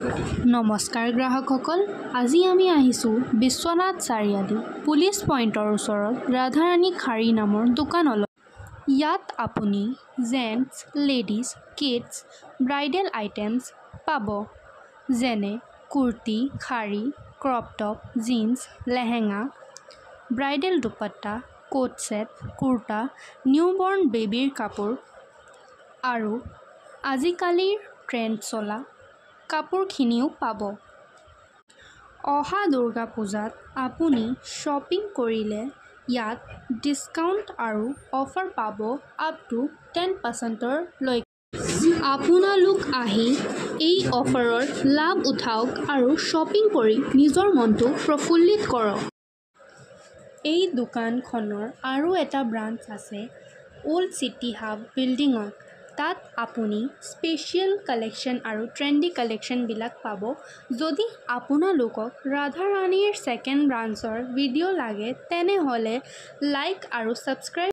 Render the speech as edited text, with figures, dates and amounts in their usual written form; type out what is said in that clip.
নমস্কাৰ গ্ৰাহকসকল, আজি আমি আহিছোঁ বিশ্বনাথ চাৰিআলি পুলিচ পইণ্টৰ ওচৰত ৰাধাৰাণী শাড়ী নামৰ দোকানলৈ। ইয়াত আপুনি gents, ladies, kids, bridal items পাব, যেনে kurti, sari, crop top, jeans, lehenga, bridal dupatta, coat set, kurta, newborn বেবীৰ কাপোৰ আৰু আজিকালিৰ ট্ৰেণ্ড চলা কাপোৰখিনিও পাব। অহা দুৰ্গা পূজাত আপুনি শ্বপিং কৰিলে ইয়াত ডিছকাউণ্ট আৰু অফাৰ পাব আপ টু 10% লৈকে। আপোনালোক আহি এই অফাৰৰ লাভ উঠাওক আৰু শ্বপিং কৰি নিজৰ মনটো প্ৰফুল্লিত কৰক। এই দোকানখনৰ আৰু এটা ব্ৰাঞ্চ আছে অল্ড চিটি হাব বিল্ডিঙত। তাত আপুনি স্পেচিয়েল কালেকশ্যন আৰু ট্ৰেণ্ডি কালেকশ্যনবিলাক পাব। যদি আপোনালোকক ৰাধাৰাণীৰ ছেকেণ্ড ব্ৰাঞ্চৰ ভিডিঅ' লাগে তেনেহ'লে লাইক আৰু ছাবস্ক্ৰাইব